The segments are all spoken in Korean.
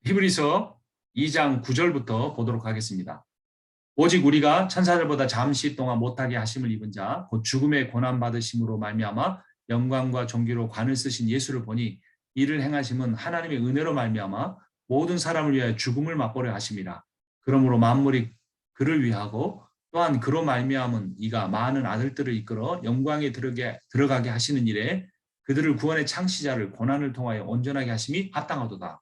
히브리서 2장 9절부터 보도록 하겠습니다. 오직 우리가 천사들보다 잠시 동안 못하게 하심을 입은 자 곧 죽음의 고난 받으심으로 말미암아 영광과 존귀로 관을 쓰신 예수를 보니 이를 행하심은 하나님의 은혜로 말미암아 모든 사람을 위하여 죽음을 맛보려 하심이라. 그러므로 만물이 그를 위하고 또한 그로 말미암은 이가 많은 아들들을 이끌어 영광에 들어가게 하시는 일에 그들을 구원의 창시자를 고난을 통하여 온전하게 하심이 합당하도다.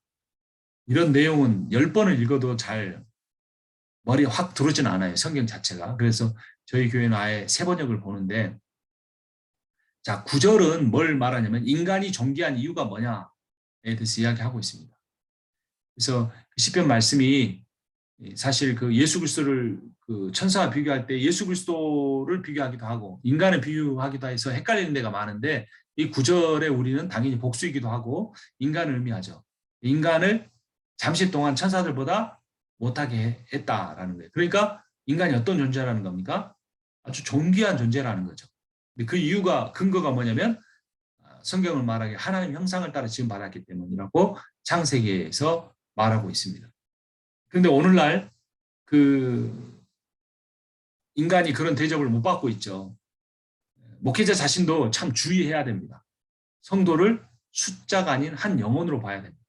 이런 내용은 10번을 읽어도 잘 머리에 확 들어오진 않아요. 성경 자체가. 그래서 저희 교회는 아예 세번역을 보는데, 자, 9절은 뭘 말하냐면 인간이 존귀한 이유가 뭐냐에 대해서 이야기하고 있습니다. 그래서 시편 말씀이 사실 그 예수 그리스도를 그 천사와 비교할 때 예수 그리스도를 비교하기도 하고 인간을 비유하기도 해서 헷갈리는 데가 많은데, 이 9절에 우리는 당연히 복수이기도 하고 인간을 의미하죠. 인간을 잠시 동안 천사들보다 못하게 했다라는 거예요. 그러니까 인간이 어떤 존재라는 겁니까? 아주 존귀한 존재라는 거죠. 그 이유가 근거가 뭐냐면 성경을 말하기에 하나님 형상을 따라 지금 받았기 때문이라고 창세기에서 말하고 있습니다. 그런데 오늘날 그 인간이 그런 대접을 못 받고 있죠. 목회자 자신도 참 주의해야 됩니다. 성도를 숫자가 아닌 한 영혼으로 봐야 됩니다.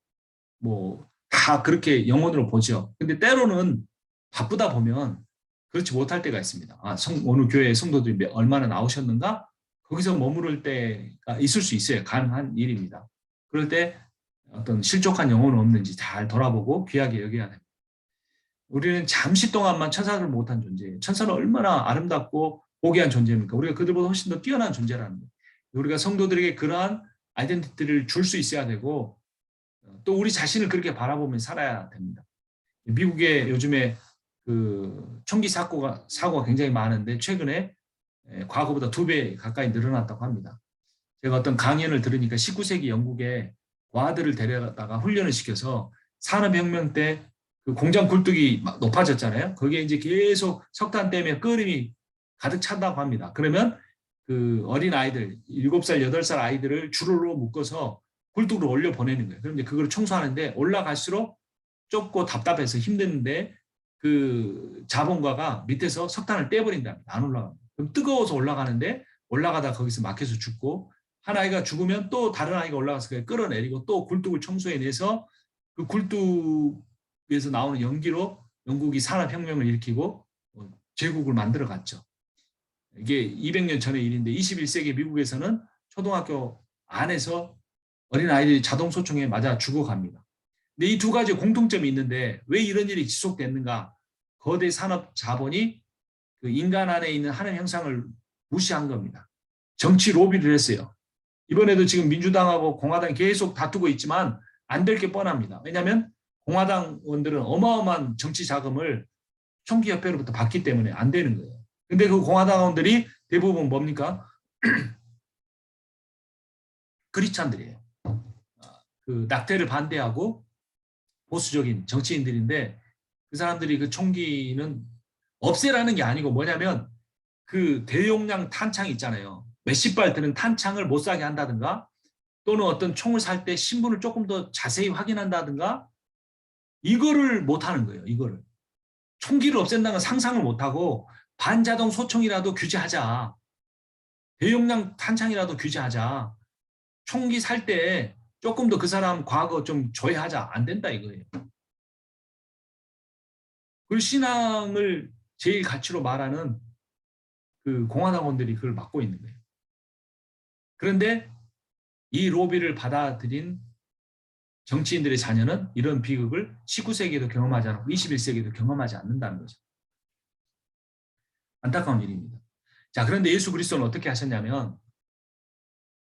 다 그렇게 영혼으로 보죠. 근데 때로는 바쁘다 보면 그렇지 못할 때가 있습니다. 오늘 교회에 성도들이 얼마나 나오셨는가? 거기서 머무를 때가 있을 수 있어요. 가능한 일입니다. 그럴 때 어떤 실족한 영혼은 없는지 잘 돌아보고 귀하게 여겨야 됩니다. 우리는 잠시 동안만 천사를 못한 존재예요. 천사는 얼마나 아름답고 고귀한 존재입니까? 우리가 그들보다 훨씬 더 뛰어난 존재라는 거예요. 우리가 성도들에게 그러한 아이덴티티를 줄 수 있어야 되고 또 우리 자신을 그렇게 바라보며 살아야 됩니다. 미국에 요즘에 그 총기 사고가 굉장히 많은데 최근에 과거보다 2배 가까이 늘어났다고 합니다. 제가 어떤 강연을 들으니까 19세기 영국에 과들을 데려다가 훈련을 시켜서 산업혁명 때 그 공장 굴뚝이 막 높아졌잖아요. 거기에 이제 계속 석탄 때문에 끓음이 가득 찬다고 합니다. 그러면 그 어린 아이들, 7살, 8살 아이들을 줄로 묶어서 굴뚝으로 올려 보내는 거예요. 그런데 그걸 청소하는데 올라갈수록 좁고 답답해서 힘드는데 그 자본가가 밑에서 석탄을 떼버린답니다. 안 올라갑니다. 그럼 뜨거워서 올라가는데 올라가다 거기서 막혀서 죽고 한 아이가 죽으면 또 다른 아이가 올라가서 끌어내리고 또 굴뚝을 청소해내서 그 굴뚝에서 나오는 연기로 영국이 산업혁명을 일으키고 제국을 만들어갔죠. 이게 200년 전의 일인데 21세기 미국에서는 초등학교 안에서 어린아이들이 자동소총에 맞아 죽어갑니다. 근데 이 두 가지 공통점이 있는데 왜 이런 일이 지속됐는가? 거대 산업 자본이 그 인간 안에 있는 하나님 형상을 무시한 겁니다. 정치 로비를 했어요. 이번에도 지금 민주당하고 공화당이 계속 다투고 있지만 안 될 게 뻔합니다. 왜냐하면 공화당원들은 어마어마한 정치 자금을 총기협회로부터 받기 때문에 안 되는 거예요. 근데 그 공화당원들이 대부분 뭡니까? 크리스찬들이에요. 그 낙태를 반대하고 보수적인 정치인들인데 그 사람들이 그 총기는 없애라는 게 아니고 뭐냐면 그 대용량 탄창 있잖아요. 몇십 발 드는 탄창을 못 사게 한다든가 또는 어떤 총을 살 때 신분을 조금 더 자세히 확인한다든가 이거를 못 하는 거예요. 이거를. 총기를 없앤다는 건 상상을 못 하고 반자동 소총이라도 규제하자. 대용량 탄창이라도 규제하자. 총기 살 때 조금 더 그 사람 과거 좀 조회하자. 안 된다 이거예요. 그 신앙을 제일 가치로 말하는 그 공화당원들이 그걸 맡고 있는 거예요. 그런데 이 로비를 받아들인 정치인들의 자녀는 이런 비극을 19세기에도 경험하지 않고 21세기에도 경험하지 않는다는 거죠. 안타까운 일입니다. 자, 그런데 예수 그리스도는 어떻게 하셨냐면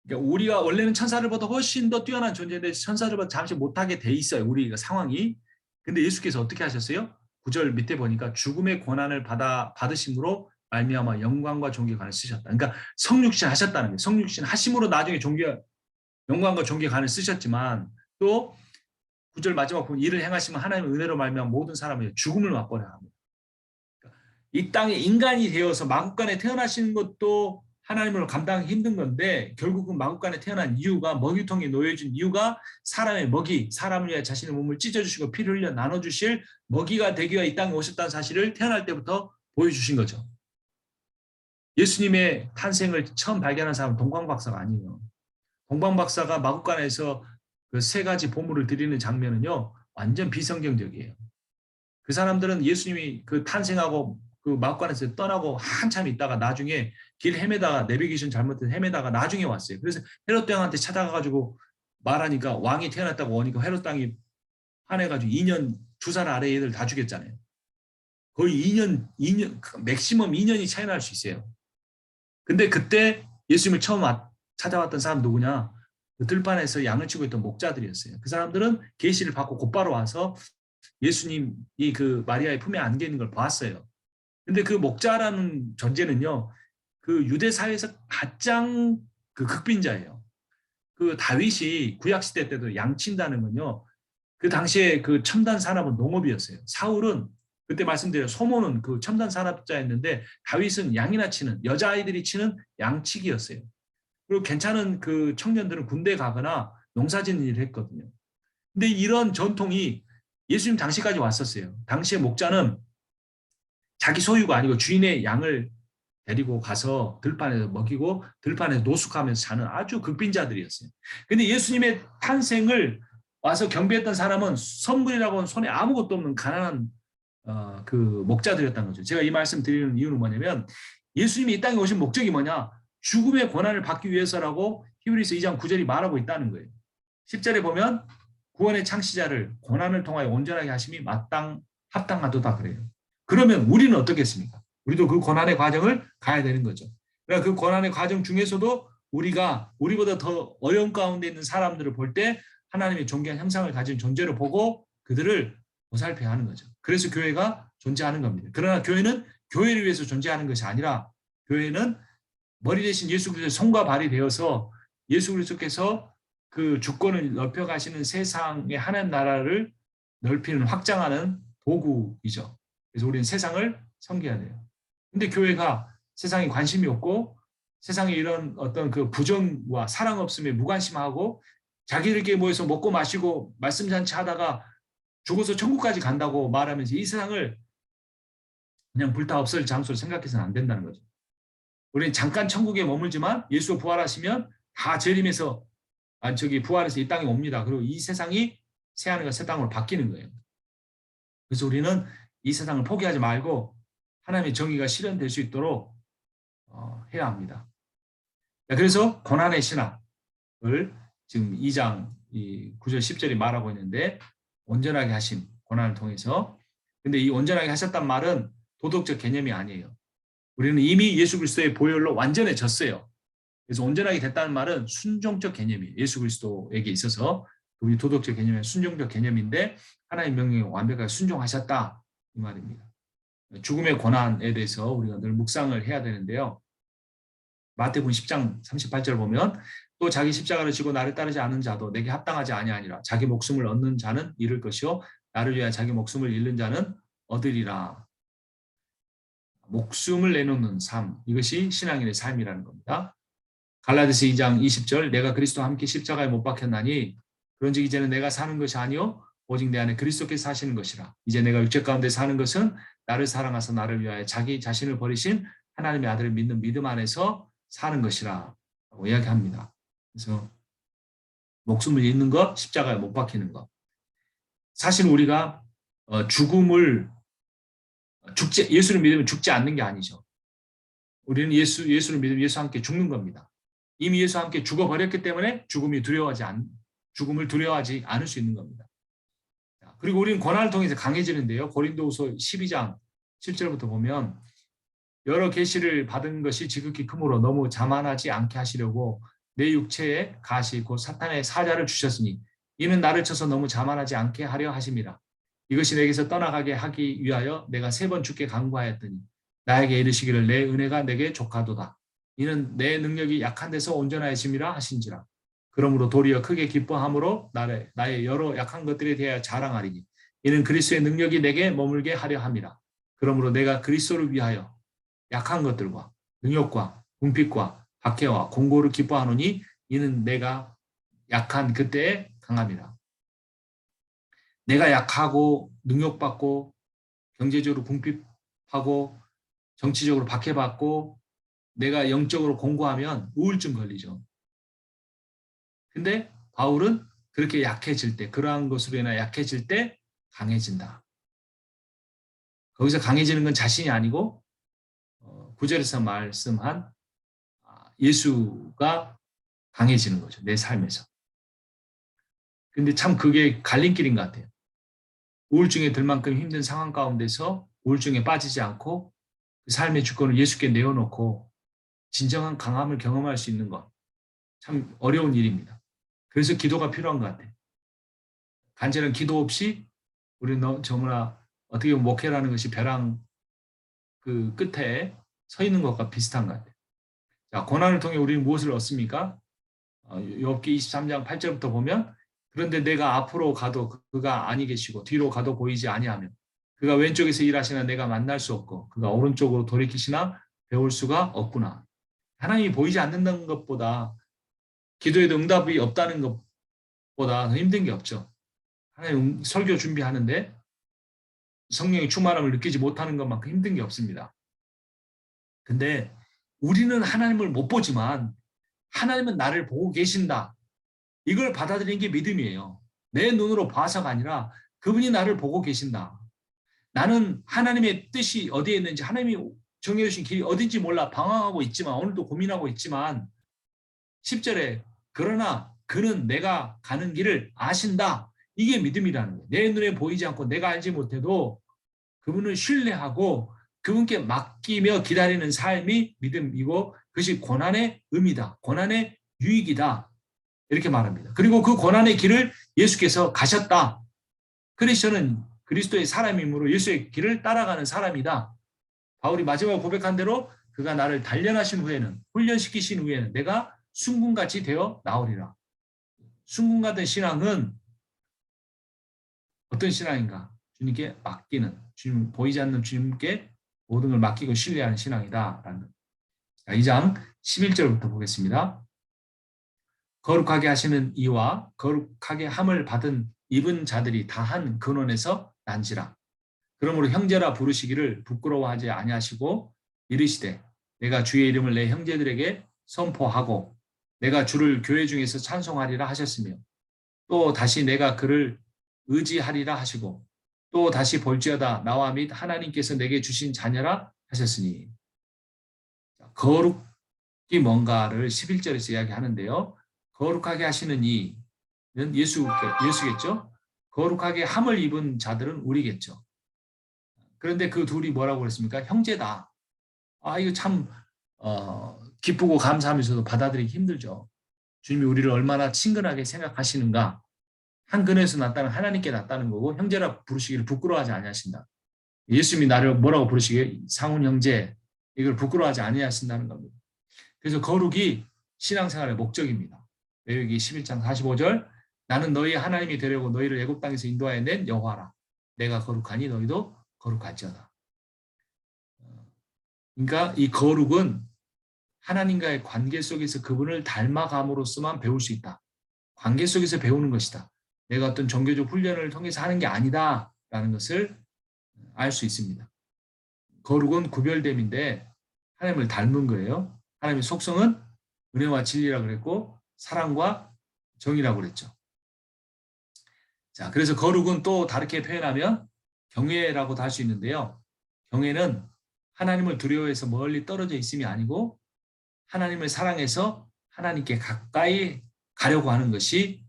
그러니까 우리가 원래는 천사들보다 훨씬 더 뛰어난 존재인데 천사들보다 잠시 못하게 돼 있어요. 우리 상황이. 근데 예수께서 어떻게 하셨어요? 9절 밑에 보니까 죽음의 고난을 받으심으로 말미암아 영광과 존귀관을 쓰셨다. 그러니까 성육신 하셨다는 거예요. 성육신 하심으로 나중에 영광과 존귀관을 쓰셨지만 또 9절 마지막 보면 이를 행하시면 하나님의 은혜로 말미암아 모든 사람을 죽음을 맛보려 합니다. 이 땅에 인간이 되어서 마국간에 태어나신 것도 하나님으로 감당하기 힘든 건데 결국은 마구간에 태어난 이유가 먹이통에 놓여진 이유가 사람의 먹이, 사람을 위해 자신의 몸을 찢어주시고 피를 흘려 나눠주실 먹이가 되기 위해 이 땅에 오셨다는 사실을 태어날 때부터 보여주신 거죠. 예수님의 탄생을 처음 발견한 사람은 동방박사가 아니에요. 동방박사가 마구간에서 그 세 가지 보물을 드리는 장면은요, 완전 비성경적이에요. 그 사람들은 예수님이 그 탄생하고 그 마구간에서 떠나고 한참 있다가 나중에 길 헤매다가 내비게이션 잘못해서 헤매다가 나중에 왔어요. 그래서 헤롯 왕한테 찾아가가지고 말하니까 왕이 태어났다고 오니까 헤롯 왕이 화내가지고 2년 2살 아래 애들 다 죽였잖아요. 거의 2년 맥시멈 2년이 차이 날 수 있어요. 근데 그때 예수님을 처음 찾아왔던 사람 누구냐? 그 들판에서 양을 치고 있던 목자들이었어요. 그 사람들은 계시를 받고 곧바로 와서 예수님이 그 마리아의 품에 안겨 있는 걸 봤어요. 근데 그 목자라는 존재는요, 그 유대 사회에서 가장 그 극빈자예요. 그 다윗이 구약 시대 때도 양 친다는 건요, 그 당시에 그 첨단 산업은 농업이었어요. 사울은 그때 말씀드린 소모는 그 첨단 산업자였는데 다윗은 양이나 치는 여자아이들이 치는 양치기였어요. 그리고 괜찮은 그 청년들은 군대 가거나 농사짓는 일을 했거든요. 근데 이런 전통이 예수님 당시까지 왔었어요. 당시에 목자는 자기 소유가 아니고 주인의 양을 데리고 가서 들판에서 먹이고 들판에서 노숙하면서 사는 아주 극빈자들이었어요. 근데 예수님의 탄생을 와서 경배했던 사람은 선물이라고는 손에 아무것도 없는 가난한 그 목자들이었다는 거죠. 제가 이 말씀 드리는 이유는 뭐냐면 예수님이 이 땅에 오신 목적이 뭐냐? 죽음의 권한을 받기 위해서라고 히브리서 2장 9절이 말하고 있다는 거예요. 10절에 보면 구원의 창시자를 고난을 통하여 온전하게 하심이 합당하도다 그래요. 그러면 우리는 어떻겠습니까? 우리도 그 고난의 과정을 가야 되는 거죠. 그러니까 그 고난의 과정 중에서도 우리가 우리보다 더 어려운 가운데 있는 사람들을 볼 때 하나님의 존귀한 형상을 가진 존재로 보고 그들을 보살펴야 하는 거죠. 그래서 교회가 존재하는 겁니다. 그러나 교회는 교회를 위해서 존재하는 것이 아니라 교회는 머리 대신 예수 그리스도의 손과 발이 되어서 예수 그리스도께서 그 주권을 넓혀가시는 세상의 하나님 나라를 넓히는 확장하는 도구이죠. 그래서 우리는 세상을 섬겨야 돼요. 근데 교회가 세상에 관심이 없고 세상에 이런 어떤 그 부정과 사랑 없음에 무관심하고 자기들끼리 모여서 먹고 마시고 말씀 잔치 하다가 죽어서 천국까지 간다고 말하면서 이 세상을 그냥 불타 없을 장소로 생각해서는 안 된다는 거죠. 우리는 잠깐 천국에 머물지만 예수가 부활하시면 다 재림해서 부활해서 이 땅에 옵니다. 그리고 이 세상이 새하늘과 새 땅으로 바뀌는 거예요. 그래서 우리는 이 세상을 포기하지 말고 하나님의 정의가 실현될 수 있도록 해야 합니다. 그래서 고난의 신학을 지금 2장 9절 10절이 말하고 있는데 온전하게 하심, 고난을 통해서. 근데 이 온전하게 하셨단 말은 도덕적 개념이 아니에요. 우리는 이미 예수 그리스도의 보혈로 완전해졌어요. 그래서 온전하게 됐다는 말은 순종적 개념이에요. 예수 그리스도에게 있어서 우리 도덕적 개념은 순종적 개념인데 하나님의 명령에 완벽하게 순종하셨다 이 말입니다. 죽음의 고난에 대해서 우리가 늘 묵상을 해야 되는데요. 마태복음 10장 38절 보면 또 자기 십자가를 지고 나를 따르지 않은 자도 내게 합당하지 아니하니라. 자기 목숨을 얻는 자는 잃을 것이요 나를 위하여 자기 목숨을 잃는 자는 얻으리라. 목숨을 내놓는 삶, 이것이 신앙인의 삶이라는 겁니다. 갈라디아서 2장 20절 내가 그리스도와 함께 십자가에 못 박혔나니 그런즉 이제는 내가 사는 것이 아니요 오직 내 안에 그리스도께서 사시는 것이라. 이제 내가 육체 가운데 사는 것은 나를 사랑하사 나를 위하여 자기 자신을 버리신 하나님의 아들을 믿는 믿음 안에서 사는 것이라 라고 이야기합니다. 그래서 목숨을 잃는 것, 십자가에 못 박히는 것. 사실 우리가 예수를 믿으면 죽지 않는 게 아니죠. 우리는 예수를 믿으면 예수와 함께 죽는 겁니다. 이미 예수와 함께 죽어버렸기 때문에 죽음을 두려워하지 않을 수 있는 겁니다. 그리고 우리는 고난을 통해서 강해지는데요. 고린도후서 12장 7절부터 보면 여러 계시를 받은 것이 지극히 크므로 너무 자만하지 않게 하시려고 내 육체에 가시 곧 사탄의 사자를 주셨으니 이는 나를 쳐서 너무 자만하지 않게 하려 하심이라. 이것이 내게서 떠나가게 하기 위하여 내가 3번 주께 간구하였더니 나에게 이르시기를 내 은혜가 내게 족하도다. 이는 내 능력이 약한 데서 온전하심이라 하신지라. 그러므로 도리어 크게 기뻐함으로 나의 여러 약한 것들에 대하여 자랑하리니 이는 그리스도의 능력이 내게 머물게 하려 함이라. 그러므로 내가 그리스도를 위하여 약한 것들과 능력과 궁핍과 박해와 공고를 기뻐하노니 이는 내가 약한 그때에 강함이라. 내가 약하고 능욕받고 경제적으로 궁핍하고 정치적으로 박해받고 내가 영적으로 공고하면 우울증 걸리죠. 근데 바울은 그렇게 약해질 때, 그러한 것으로 인해 약해질 때 강해진다. 거기서 강해지는 건 자신이 아니고 9절에서 말씀한 예수가 강해지는 거죠. 내 삶에서. 근데 참 그게 갈림길인 것 같아요. 우울증에 들 만큼 힘든 상황 가운데서 우울증에 빠지지 않고 그 삶의 주권을 예수께 내어놓고 진정한 강함을 경험할 수 있는 것. 참 어려운 일입니다. 그래서 기도가 필요한 것 같아요. 간절한 기도 없이 우리는 정말 어떻게 보면 목회라는 것이 벼랑 그 끝에 서 있는 것과 비슷한 것 같아요. 자, 고난을 통해 우리는 무엇을 얻습니까? 욥기 23장 8절부터 보면 그런데 내가 앞으로 가도 그가 아니 계시고 뒤로 가도 보이지 아니하며 그가 왼쪽에서 일하시나 내가 만날 수 없고 그가 오른쪽으로 돌이키시나 배울 수가 없구나. 하나님이 보이지 않는다는 것보다 기도에도 응답이 없다는 것보다 더 힘든 게 없죠. 하나님 설교 준비하는데 성령의 충만함을 느끼지 못하는 것만큼 힘든 게 없습니다. 근데 우리는 하나님을 못 보지만 하나님은 나를 보고 계신다. 이걸 받아들이는 게 믿음이에요. 내 눈으로 봐서가 아니라 그분이 나를 보고 계신다. 나는 하나님의 뜻이 어디에 있는지 하나님이 정해주신 길이 어딘지 몰라 방황하고 있지만 오늘도 고민하고 있지만 10절에 그러나 그는 내가 가는 길을 아신다. 이게 믿음이라는 거예요. 내 눈에 보이지 않고 내가 알지 못해도 그분을 신뢰하고 그분께 맡기며 기다리는 삶이 믿음이고 그것이 고난의 의미다. 고난의 유익이다. 이렇게 말합니다. 그리고 그 고난의 길을 예수께서 가셨다. 크리스천은 그리스도의 사람이므로 예수의 길을 따라가는 사람이다. 바울이 마지막으로 고백한 대로 그가 나를 단련하신 후에는 훈련시키신 후에는 내가 순금같이 되어 나오리라. 순금 같은 신앙은 어떤 신앙인가? 주님께 맡기는, 주님 보이지 않는 주님께 모든 걸 맡기고 신뢰하는 신앙이다라는. 2장 11절부터 보겠습니다. 거룩하게 하시는 이와 거룩하게 함을 받은 입은 자들이 다한 근원에서 난지라. 그러므로 형제라 부르시기를 부끄러워하지 아니하시고 이르시되 내가 주의 이름을 내 형제들에게 선포하고 내가 주를 교회 중에서 찬송하리라 하셨으며 또 다시 내가 그를 의지하리라 하시고 또 다시 볼지어다 나와 및 하나님께서 내게 주신 자녀라 하셨으니. 거룩이 뭔가를 11절에서 이야기하는데요. 거룩하게 하시는 이는 예수겠죠. 거룩하게 함을 입은 자들은 우리겠죠. 그런데 그 둘이 뭐라고 그랬습니까? 형제다. 이거 참 기쁘고 감사하면서도 받아들이기 힘들죠. 주님이 우리를 얼마나 친근하게 생각하시는가. 한 근에서 났다는 하나님께 났다는 거고 형제라 부르시기를 부끄러워하지 아니하신다. 예수님이 나를 뭐라고 부르시기에 상훈 형제 이걸 부끄러워하지 아니하신다는 겁니다. 그래서 거룩이 신앙생활의 목적입니다. 레위기 11장 45절 나는 너희 하나님이 되려고 너희를 애굽 땅에서 인도하여 낸 여호와라. 내가 거룩하니 너희도 거룩할지어다. 그러니까 이 거룩은 하나님과의 관계 속에서 그분을 닮아감으로써만 배울 수 있다. 관계 속에서 배우는 것이다. 내가 어떤 종교적 훈련을 통해서 하는 게 아니다라는 것을 알 수 있습니다. 거룩은 구별됨인데 하나님을 닮은 거예요. 하나님의 속성은 은혜와 진리라고 그랬고 사랑과 정의라고 그랬죠. 자, 그래서 거룩은 또 다르게 표현하면 경외라고도 할 수 있는데요. 경외는 하나님을 두려워해서 멀리 떨어져 있음이 아니고 하나님을 사랑해서 하나님께 가까이 가려고 하는 것이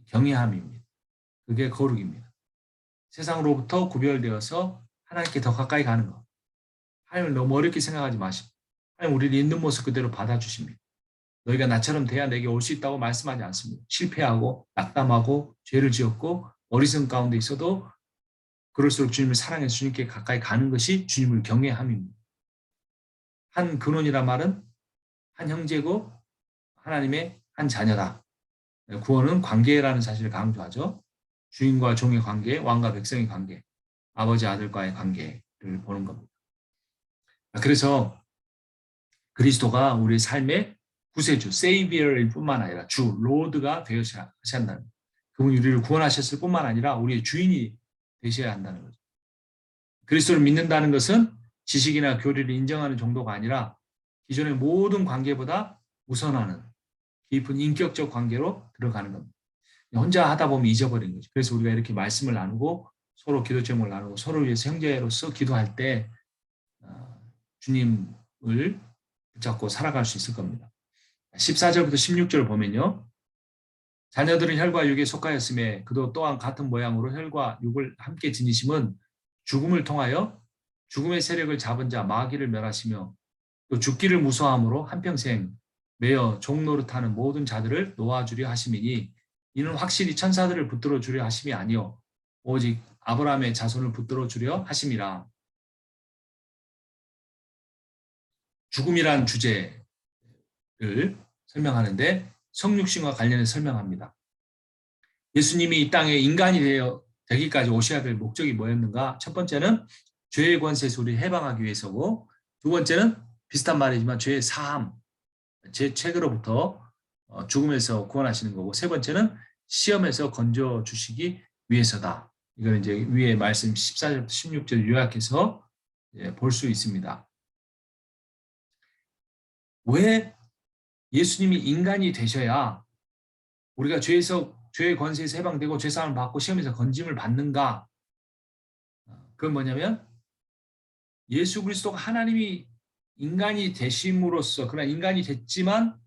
경외함입니다. 그게 거룩입니다. 세상으로부터 구별되어서 하나님께 더 가까이 가는 것. 하나님을 너무 어렵게 생각하지 마시고 하나님 우리를 있는 모습 그대로 받아주십니다. 너희가 나처럼 돼야 내게 올 수 있다고 말씀하지 않습니다. 실패하고 낙담하고 죄를 지었고 어리석은 가운데 있어도 그럴수록 주님을 사랑해서 주님께 가까이 가는 것이 주님을 경외함입니다. 한 근원이란 말은 한 형제고 하나님의 한 자녀다. 구원은 관계라는 사실을 강조하죠. 주인과 종의 관계, 왕과 백성의 관계, 아버지 아들과의 관계를 보는 겁니다. 그래서 그리스도가 우리의 삶의 구세주, 세이비어일 뿐만 아니라 주, 로드가 되셔야 한다는 거예요. 그분이 우리를 구원하셨을 뿐만 아니라 우리의 주인이 되셔야 한다는 거죠. 그리스도를 믿는다는 것은 지식이나 교리를 인정하는 정도가 아니라 기존의 모든 관계보다 우선하는 깊은 인격적 관계로 들어가는 겁니다. 혼자 하다 보면 잊어버리는 거죠. 그래서 우리가 이렇게 말씀을 나누고 서로 기도 제목을 나누고 서로를 위해서 형제로서 기도할 때 주님을 붙잡고 살아갈 수 있을 겁니다. 14절부터 16절 보면요. 자녀들은 혈과 육에 속하였음에 그도 또한 같은 모양으로 혈과 육을 함께 지니심은 죽음을 통하여 죽음의 세력을 잡은 자 마귀를 멸하시며 또 죽기를 무서워함으로 한평생 매어 종노릇하는 모든 자들을 놓아주려 하심이니 이는 확실히 천사들을 붙들어 주려 하심이 아니요 오직 아브라함의 자손을 붙들어 주려 하심이라. 죽음이란 주제를 설명하는데 성육신과 관련해서 설명합니다. 예수님이 이 땅에 인간이 되기까지 오셔야 될 목적이 뭐였는가? 첫 번째는 죄의 권세에서 우리를 해방하기 위해서고, 두 번째는 비슷한 말이지만 죄의 사함, 제 책으로부터 죽음에서 구원하시는 거고, 세 번째는 시험에서 건져주시기 위해서다. 이걸 이제 위에 말씀 14절부터 16절 요약해서 볼 수 있습니다. 왜 예수님이 인간이 되셔야 우리가 죄의 권세에서 해방되고 죄사함을 받고 시험에서 건짐을 받는가? 그건 뭐냐면 예수 그리스도가 하나님이 인간이 되심으로써 그러나 인간이 됐지만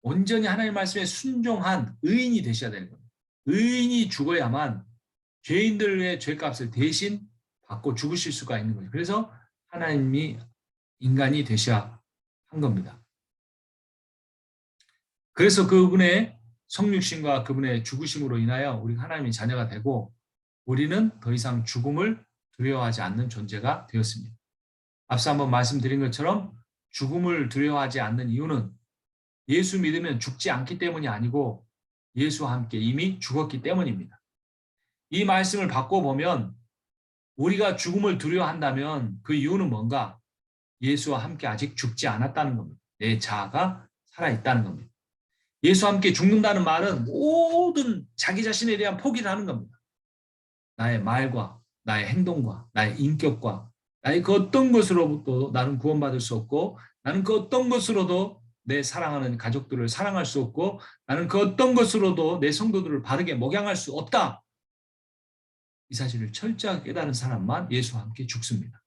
온전히 하나님 말씀에 순종한 의인이 되셔야 되는 겁니다. 의인이 죽어야만 죄인들의 죄값을 대신 받고 죽으실 수가 있는 거죠. 그래서 하나님이 인간이 되셔야 한 겁니다. 그래서 그분의 성육신과 그분의 죽으심으로 인하여 우리가 하나님의 자녀가 되고 우리는 더 이상 죽음을 두려워하지 않는 존재가 되었습니다. 앞서 한번 말씀드린 것처럼 죽음을 두려워하지 않는 이유는 예수 믿으면 죽지 않기 때문이 아니고 예수와 함께 이미 죽었기 때문입니다. 이 말씀을 바꿔보면 우리가 죽음을 두려워한다면 그 이유는 뭔가? 예수와 함께 아직 죽지 않았다는 겁니다. 내 자아가 살아있다는 겁니다. 예수와 함께 죽는다는 말은 모든 자기 자신에 대한 포기를 하는 겁니다. 나의 말과 나의 행동과 나의 인격과 나의 그 어떤 것으로부터 나는 구원받을 수 없고 나는 그 어떤 것으로도 내 사랑하는 가족들을 사랑할 수 없고 나는 그 어떤 것으로도 내 성도들을 바르게 목양할 수 없다. 이 사실을 철저하게 깨달은 사람만 예수와 함께 죽습니다.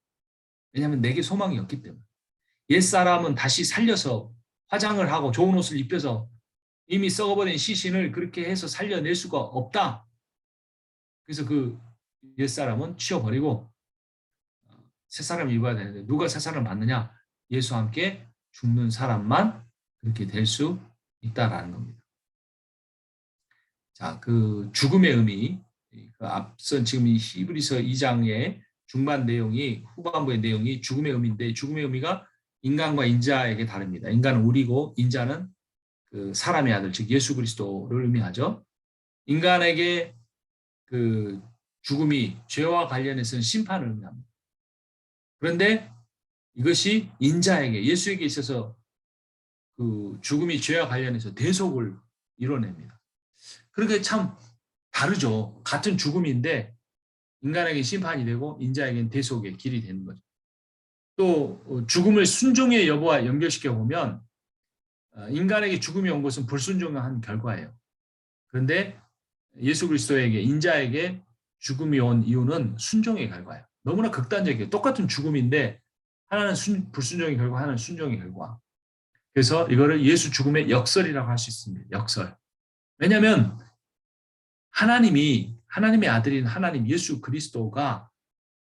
왜냐하면 내게 소망이 없기 때문에. 옛사람은 다시 살려서 화장을 하고 좋은 옷을 입혀서 이미 썩어버린 시신을 그렇게 해서 살려낼 수가 없다. 그래서 그 옛사람은 치워버리고 새사람을 입어야 되는데 누가 새사람을 받느냐? 예수와 함께 죽는 사람만 그렇게 될 수 있다라는 겁니다. 자, 그 죽음의 의미, 그 앞선 지금 이 히브리서 2장의 중반 내용이 후반부의 내용이 죽음의 의미인데 죽음의 의미가 인간과 인자에게 다릅니다. 인간은 우리고 인자는 그 사람의 아들 즉 예수 그리스도를 의미하죠. 인간에게 그 죽음이 죄와 관련해서는 심판을 의미합니다. 그런데 이것이 인자에게 예수에게 있어서 그 죽음이 죄와 관련해서 대속을 이뤄냅니다. 그렇게 참 다르죠. 같은 죽음인데 인간에게 심판이 되고 인자에게는 대속의 길이 되는 거죠. 또 죽음을 순종의 여부와 연결시켜 보면 인간에게 죽음이 온 것은 불순종한 결과예요. 그런데 예수 그리스도에게 인자에게 죽음이 온 이유는 순종의 결과예요. 너무나 극단적이에요. 똑같은 죽음인데 하나는 불순종의 결과, 하나는 순종의 결과. 그래서 이거를 예수 죽음의 역설이라고 할 수 있습니다. 역설. 왜냐하면 하나님의 아들인 하나님 예수 그리스도가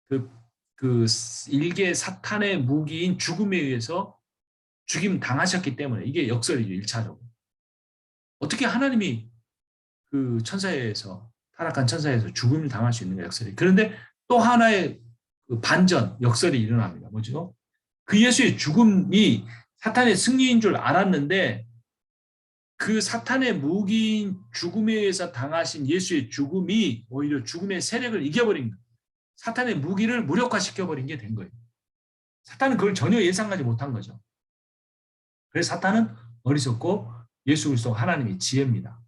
그 일개 사탄의 무기인 죽음에 의해서 죽임 당하셨기 때문에 이게 역설이죠. 1차적으로. 어떻게 하나님이 그 천사에서 타락한 천사에서 죽음을 당할 수 있는 게 역설이. 그런데 또 하나의 그 반전 역설이 일어납니다. 뭐죠? 그 예수의 죽음이 사탄의 승리인 줄 알았는데 그 사탄의 무기인 죽음에 의해서 당하신 예수의 죽음이 오히려 죽음의 세력을 이겨버린 거예요. 사탄의 무기를 무력화시켜버린 게 된 거예요. 사탄은 그걸 전혀 예상하지 못한 거죠. 그래서 사탄은 어리석고 예수 그리스도 하나님의 지혜입니다.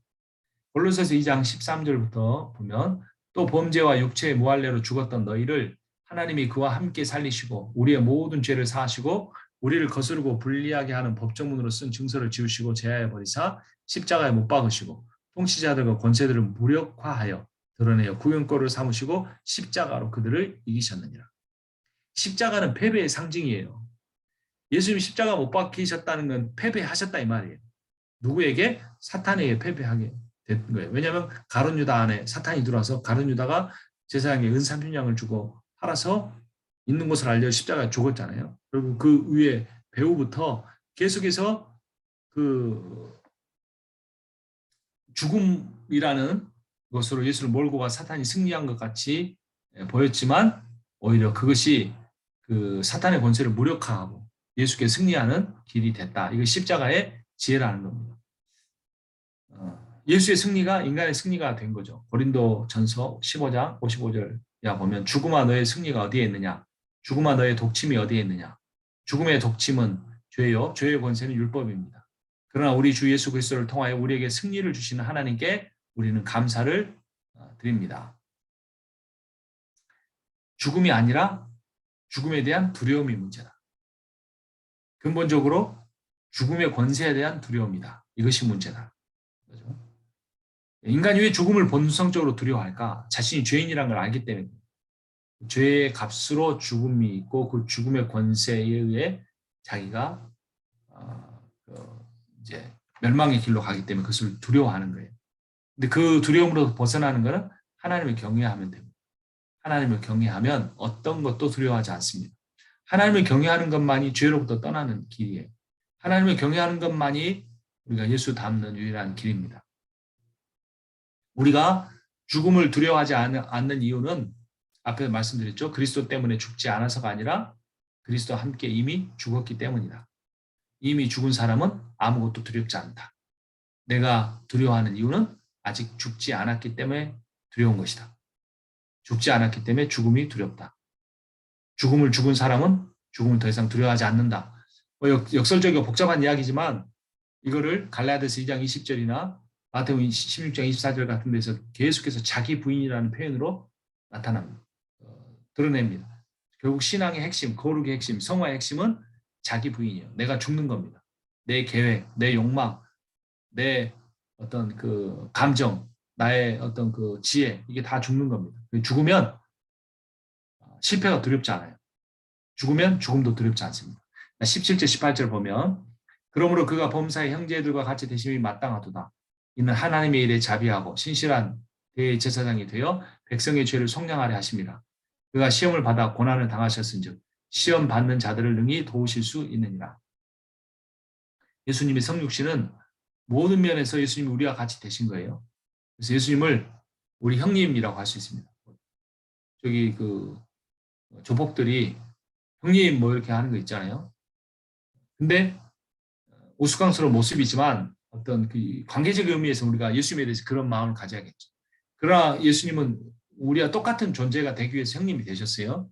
골로새서 2장 13절부터 보면 또 범죄와 육체의 무할례로 죽었던 너희를 하나님이 그와 함께 살리시고 우리의 모든 죄를 사하시고 우리를 거스르고 불리하게 하는 법조문으로 쓴 증서를 지우시고 제하여 버리사 십자가에 못 박으시고 통치자들과 권세들을 무력화하여 드러내어 구경거리를 삼으시고 십자가로 그들을 이기셨느니라. 십자가는 패배의 상징이에요. 예수님이 십자가 못 박히셨다는 건 패배하셨다 이 말이에요. 누구에게? 사탄에게 패배하게 된 거예요. 왜냐하면 가룟 유다 안에 사탄이 들어와서 가룟 유다가 제사장에게 은 30냥을 주고 팔아서 있는 것을 알려 십자가에 죽었잖아요. 그리고 그 위에 배후부터 계속해서 그 죽음이라는 것으로 예수를 몰고 가 사탄이 승리한 것 같이 보였지만 오히려 그것이 그 사탄의 권세를 무력화하고 예수께 승리하는 길이 됐다. 이거 십자가의 지혜라는 겁니다. 예수의 승리가 인간의 승리가 된 거죠. 고린도전서 15장 55절야 보면 죽음아 너의 승리가 어디에 있느냐? 죽음아 너의 독침이 어디에 있느냐? 죽음의 독침은 죄요. 죄의 권세는 율법입니다. 그러나 우리 주 예수 그리스도를 통하여 우리에게 승리를 주시는 하나님께 우리는 감사를 드립니다. 죽음이 아니라 죽음에 대한 두려움이 문제다. 근본적으로 죽음의 권세에 대한 두려움이다. 이것이 문제다. 그렇죠? 인간이 왜 죽음을 본성적으로 두려워할까? 자신이 죄인이라는 걸 알기 때문에. 죄의 값으로 죽음이 있고 그 죽음의 권세에 의해 자기가 이제 멸망의 길로 가기 때문에 그것을 두려워하는 거예요. 근데 그 두려움으로 벗어나는 것은 하나님을 경외하면 됩니다. 하나님을 경외하면 어떤 것도 두려워하지 않습니다. 하나님을 경외하는 것만이 죄로부터 떠나는 길이에요. 하나님을 경외하는 것만이 우리가 예수 닮는 유일한 길입니다. 우리가 죽음을 두려워하지 않는 이유는 앞에 말씀드렸죠. 그리스도 때문에 죽지 않아서가 아니라 그리스도와 함께 이미 죽었기 때문이다. 이미 죽은 사람은 아무것도 두렵지 않다. 내가 두려워하는 이유는 아직 죽지 않았기 때문에 두려운 것이다. 죽지 않았기 때문에 죽음이 두렵다. 죽음을 죽은 사람은 죽음을 더 이상 두려워하지 않는다. 역설적이고 복잡한 이야기지만 이거를 갈라디아서 2장 20절이나 마태복음 16장 24절 같은 데서 계속해서 자기 부인이라는 표현으로 나타납니다. 드러냅니다. 결국 신앙의 핵심, 거룩의 핵심, 성화의 핵심은 자기 부인이에요. 내가 죽는 겁니다. 내 계획, 내 욕망, 내 어떤 그 감정, 나의 어떤 그 지혜, 이게 다 죽는 겁니다. 죽으면 실패가 두렵지 않아요. 죽으면 죽음도 두렵지 않습니다. 17절, 18절 보면 그러므로 그가 범사의 형제들과 같이 되심이 마땅하도다. 이는 하나님의 일에 자비하고 신실한 대제사장이 되어 백성의 죄를 속량하려 하심이라. 그가 시험을 받아 고난을 당하셨은즉 시험 받는 자들을 능히 도우실 수 있느니라. 예수님의 성육신은 모든 면에서 예수님이 우리와 같이 되신 거예요. 그래서 예수님을 우리 형님이라고 할 수 있습니다. 저기 그 조폭들이 형님 뭐 이렇게 하는 거 있잖아요. 근데 우스꽝스러운 모습이지만 어떤 그 관계적 의미에서 우리가 예수님에 대해서 그런 마음을 가져야겠죠. 그러나 예수님은 우리와 똑같은 존재가 되기 위해서 형님이 되셨어요.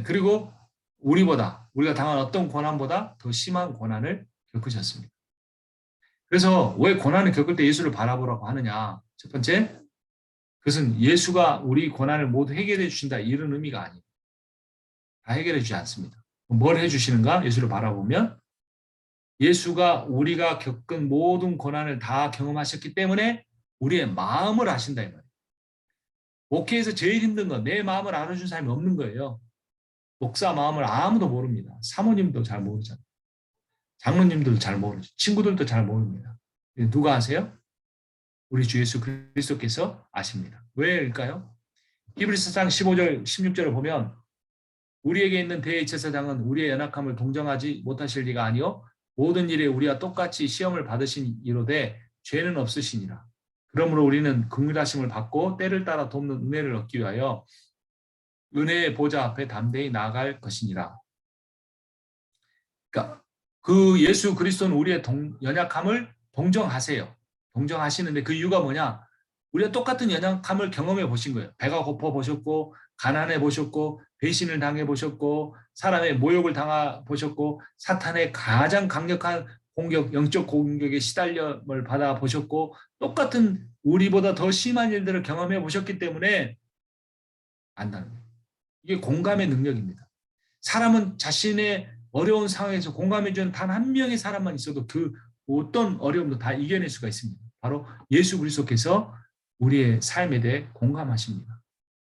그리고 우리가 당한 어떤 고난보다 더 심한 고난을 겪으셨습니다. 그래서 왜 고난을 겪을 때 예수를 바라보라고 하느냐? 첫 번째, 그것은 예수가 우리 고난을 모두 해결해 주신다 이런 의미가 아니에요. 다 해결해 주지 않습니다. 뭘 해주시는가? 예수를 바라보면 예수가 우리가 겪은 모든 고난을 다 경험하셨기 때문에 우리의 마음을 아신다 이 말이에요. 목회에서 제일 힘든 건 내 마음을 알아준 사람이 없는 거예요. 목사 마음을 아무도 모릅니다. 사모님도 잘 모르잖아요. 장로님들도 잘 모르죠. 친구들도 잘 모릅니다. 누가 아세요? 우리 주 예수 그리스도께서 아십니다. 왜일까요? 히브리서 4장 15절, 16절을 보면 우리에게 있는 대제사장은 우리의 연약함을 동정하지 못하실 리가 아니요 모든 일에 우리와 똑같이 시험을 받으신 이로되 죄는 없으시니라. 그러므로 우리는 긍휼하심을 받고 때를 따라 돕는 은혜를 얻기 위하여 은혜의 보좌 앞에 담대히 나아갈 것이니라. 그러니까 그 예수 그리스도는 우리의 연약함을 동정하세요. 동정하시는데 그 이유가 뭐냐? 우리가 똑같은 연약함을 경험해 보신 거예요. 배가 고파 보셨고 가난해 보셨고 배신을 당해보셨고 사람의 모욕을 당해보셨고 사탄의 가장 강력한 공격, 영적 공격에 시달림을 받아보셨고 똑같은 우리보다 더 심한 일들을 경험해 보셨기 때문에 안다는 거예요. 이게 공감의 능력입니다. 사람은 자신의 어려운 상황에서 공감해주는 단 한 명의 사람만 있어도 그 어떤 어려움도 다 이겨낼 수가 있습니다. 바로 예수 그리스도께서 우리의 삶에 대해 공감하십니다.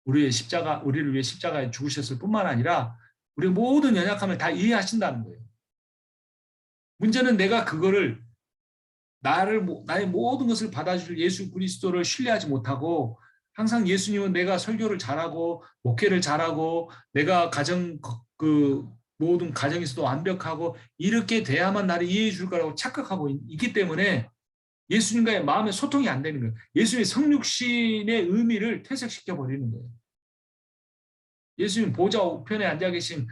우리를 위해 십자가에 죽으셨을 뿐만 아니라 우리의 모든 연약함을 다 이해하신다는 거예요. 문제는 내가 그거를 나의 모든 것을 받아줄 예수 그리스도를 신뢰하지 못하고 항상 예수님은 내가 설교를 잘하고 목회를 잘하고 내가 모든 가정에서도 완벽하고 이렇게 돼야만 나를 이해해 줄 거라고 착각하고 있기 때문에 예수님과의 마음의 소통이 안 되는 거예요. 예수님의 성육신의 의미를 퇴색시켜 버리는 거예요. 예수님 보좌 우편에 앉아 계신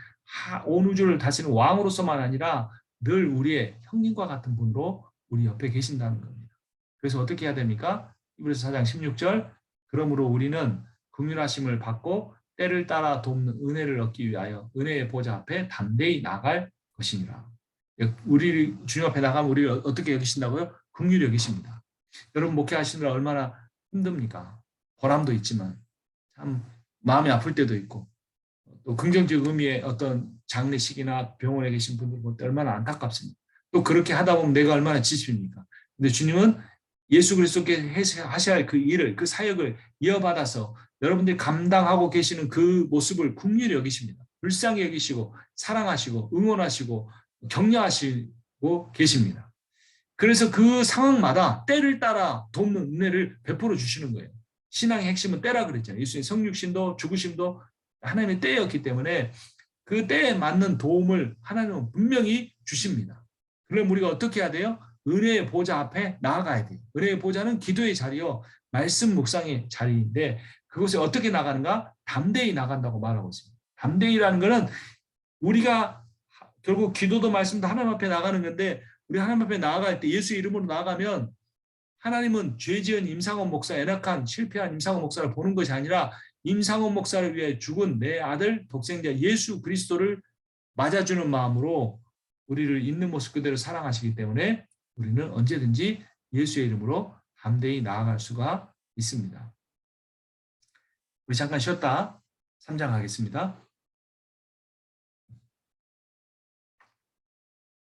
온 우주를 다스리는 왕으로서만 아니라 늘 우리의 형님과 같은 분으로 우리 옆에 계신다는 겁니다. 그래서 어떻게 해야 됩니까? 히브리서 4장 16절 그러므로 우리는 긍휼하심을 받고 때를 따라 돕는 은혜를 얻기 위하여 은혜의 보좌 앞에 담대히 나갈 것이니라. 우리 주님 앞에 나가면 우리를 어떻게 여기신다고요? 긍휼히 여기십니다. 여러분 목회하시느라 얼마나 힘듭니까? 보람도 있지만 참 마음이 아플 때도 있고 또 긍정적 의미의 어떤 장례식이나 병원에 계신 분들 볼 때 얼마나 안타깝습니다. 또 그렇게 하다 보면 내가 얼마나 지칩니까? 근데 주님은 예수 그리스도께 하셔야 할 그 일을, 그 사역을 이어받아서 여러분들이 감당하고 계시는 그 모습을 긍휼히 여기십니다. 불쌍히 여기시고 사랑하시고 응원하시고 격려하시고 계십니다. 그래서 그 상황마다 때를 따라 돕는 은혜를 베풀어 주시는 거예요. 신앙의 핵심은 때라 그랬잖아요. 예수님 성육신도 죽으심도 하나님의 때였기 때문에 그 때에 맞는 도움을 하나님은 분명히 주십니다. 그럼 우리가 어떻게 해야 돼요? 은혜의 보좌 앞에 나아가야 돼요. 은혜의 보좌는 기도의 자리요. 말씀 묵상의 자리인데 그곳에 어떻게 나가는가? 담대히 나간다고 말하고 있습니다. 담대히라는 것은 우리가 결국 기도도 말씀도 하나님 앞에 나가는 건데 우리 하나님 앞에 나아갈 때 예수 이름으로 나아가면 하나님은 죄 지은 임상원 목사, 연약한 실패한 임상원 목사를 보는 것이 아니라 임상원 목사를 위해 죽은 내 아들 독생자 예수 그리스도를 맞아주는 마음으로 우리를 있는 모습 그대로 사랑하시기 때문에 우리는 언제든지 예수의 이름으로 담대히 나아갈 수가 있습니다. 우리 잠깐 쉬었다 3장 하겠습니다.